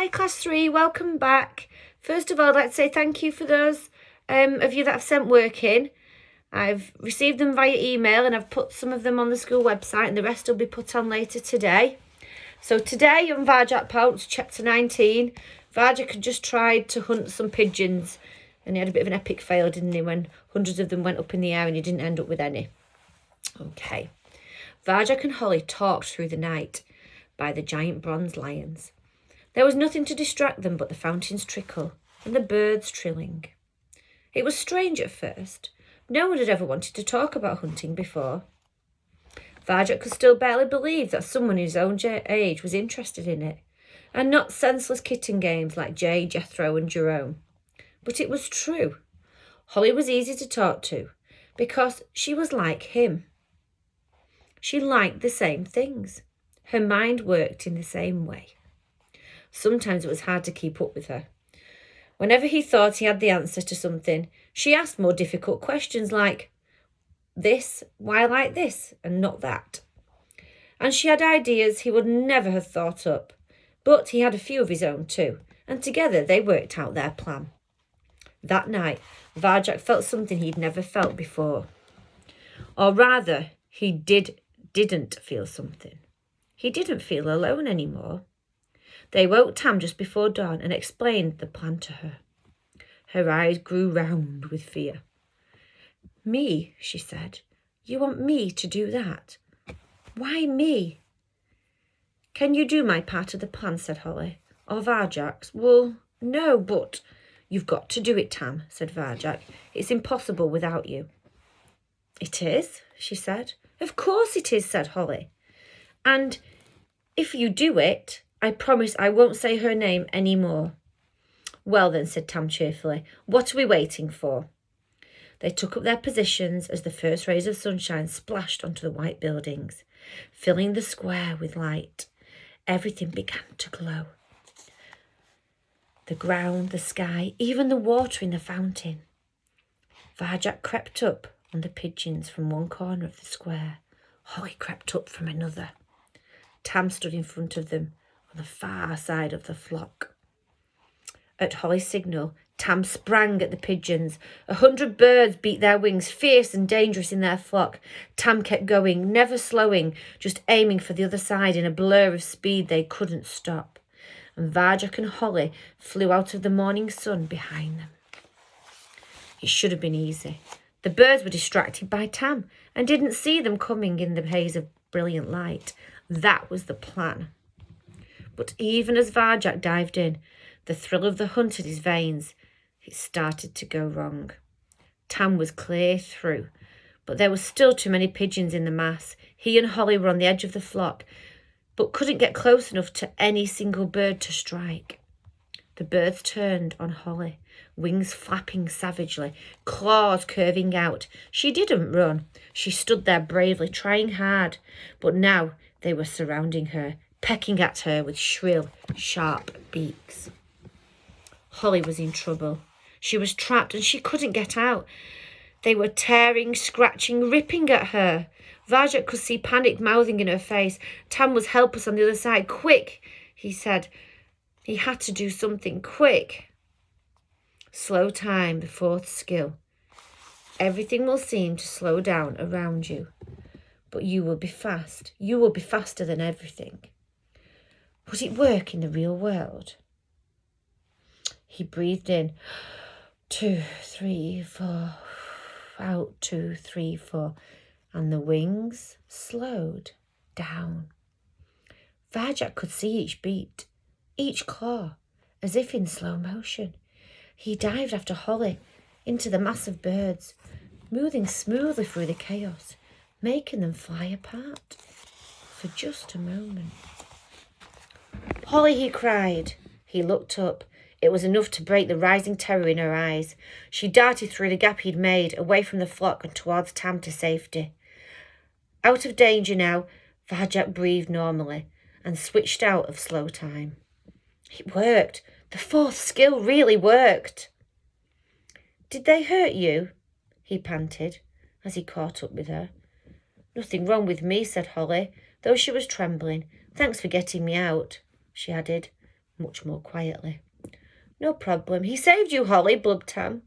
Hi Class 3, welcome back. First of all, I'd like to say thank you for those of you that have sent work in. I've received them via email and I've put some of them on the school website and the rest will be put on later today. So today on Varjak Pouts, chapter 19, Varjak had just tried to hunt some pigeons and he had a bit of an epic fail, didn't he, when hundreds of them went up in the air and he didn't end up with any. Okay. Varjak and Holly talked through the night by the giant bronze lions. There was nothing to distract them but the fountain's trickle and the birds trilling. It was strange at first. No one had ever wanted to talk about hunting before. Varjak could still barely believe that someone his own age was interested in it, and not senseless kitten games like Jay, Jethro and Jerome. But it was true. Holly was easy to talk to because she was like him. She liked the same things. Her mind worked in the same way. Sometimes it was hard to keep up with her. Whenever he thought he had the answer to something, she asked more difficult questions like, this, why like this, and not that. And she had ideas he would never have thought up, but he had a few of his own too, and together they worked out their plan. That night, Varjak felt something he'd never felt before. Or rather, he didn't feel something. He didn't feel alone anymore. They woke Tam just before dawn and explained the plan to her. Her eyes grew round with fear. Me, she said. You want me to do that? Why me? Can you do my part of the plan, said Holly. Or Varjak's? Well, no, but you've got to do it, Tam, said Varjak. It's impossible without you. It is, she said. Of course it is, said Holly. And if you do it, I promise I won't say her name any more. Well then, said Tam cheerfully, what are we waiting for? They took up their positions as the first rays of sunshine splashed onto the white buildings, filling the square with light. Everything began to glow. The ground, the sky, even the water in the fountain. Varjak crept up on the pigeons from one corner of the square. Holly crept up from another. Tam stood in front of them on the far side of the flock. At Holly's signal, Tam sprang at the pigeons. 100 birds beat their wings, fierce and dangerous in their flock. Tam kept going, never slowing, just aiming for the other side in a blur of speed they couldn't stop. And Varjak and Holly flew out of the morning sun behind them. It should have been easy. The birds were distracted by Tam and didn't see them coming in the haze of brilliant light. That was the plan. But even as Varjak dived in, the thrill of the hunt in his veins, it started to go wrong. Tam was clear through, but there were still too many pigeons in the mass. He and Holly were on the edge of the flock, but couldn't get close enough to any single bird to strike. The birds turned on Holly, wings flapping savagely, claws curving out. She didn't run. She stood there bravely, trying hard, but now they were surrounding her, pecking at her with shrill, sharp beaks. Holly was in trouble. She was trapped and she couldn't get out. They were tearing, scratching, ripping at her. Varjak could see panic mouthing in her face. Tam was helpless on the other side. Quick, he said. He had to do something quick. Slow time, the fourth skill. Everything will seem to slow down around you, but you will be fast. You will be faster than everything. Would it work in the real world? He breathed in. 2, 3, 4. Out, 2, 3, 4. And the wings slowed down. Varjak could see each beat, each claw, as if in slow motion. He dived after Holly into the mass of birds, moving smoothly through the chaos, making them fly apart for just a moment. Holly, he cried. He looked up. It was enough to break the rising terror in her eyes. She darted through the gap he'd made, away from the flock and towards Tam to safety. Out of danger now, Varjak breathed normally and switched out of slow time. It worked. The fourth skill really worked. Did they hurt you? He panted as he caught up with her. Nothing wrong with me, said Holly, though she was trembling. Thanks for getting me out, she added. much more quietly. No problem. He saved you, Holly, blubbed Tam.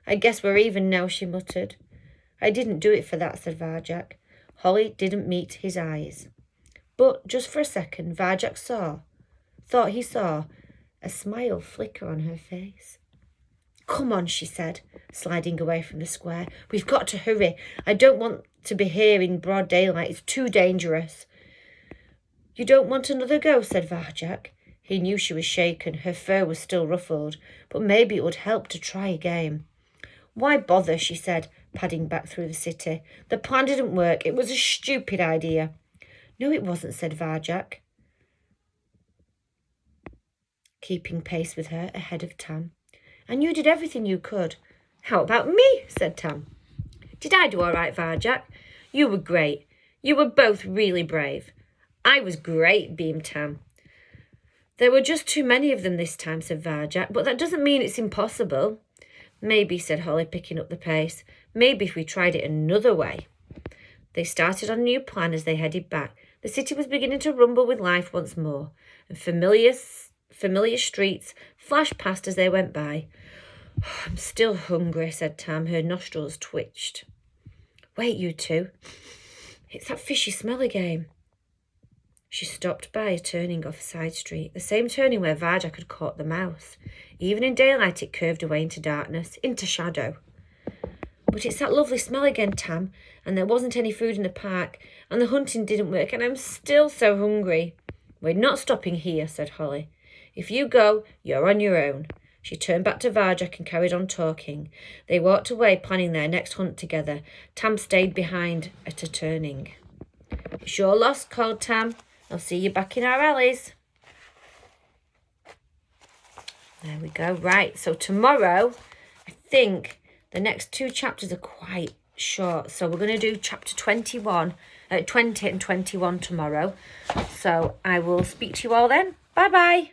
I guess we're even now, she muttered. I didn't do it for that, said Varjak. Holly didn't meet his eyes. But just for a second, Varjak thought he saw a smile flicker on her face. Come on, she said, sliding away from the square. We've got to hurry. I don't want to be here in broad daylight. It's too dangerous. You don't want another go, said Varjak. He knew she was shaken. Her fur was still ruffled, but maybe it would help to try again. Why bother, she said, padding back through the city. The plan didn't work. It was a stupid idea. No, it wasn't, said Varjak, keeping pace with her ahead of Tam. And you did everything you could. How about me, said Tam. Did I do all right, Varjak? You were great. You were both really brave. I was great, beamed Tam. There were just too many of them this time, said Varjak, but that doesn't mean it's impossible. Maybe, said Holly, picking up the pace. Maybe if we tried it another way. They started on a new plan as they headed back. The city was beginning to rumble with life once more, and familiar streets flashed past as they went by. Oh, I'm still hungry, said Tam. Her nostrils twitched. Wait, you two. It's that fishy smell again. She stopped by a turning off a side street, the same turning where Varjak had caught the mouse. Even in daylight it curved away into darkness, into shadow. But it's that lovely smell again, Tam, and there wasn't any food in the park, and the hunting didn't work, and I'm still so hungry. We're not stopping here, said Holly. If you go, you're on your own. She turned back to Varjak and carried on talking. They walked away, planning their next hunt together. Tam stayed behind at a turning. It's your loss, called Tam. I'll see you back in our alleys. There we go. Right, so tomorrow, I think the next 2 chapters are quite short. So we're going to do chapter 20 and 21 tomorrow. So I will speak to you all then. Bye-bye.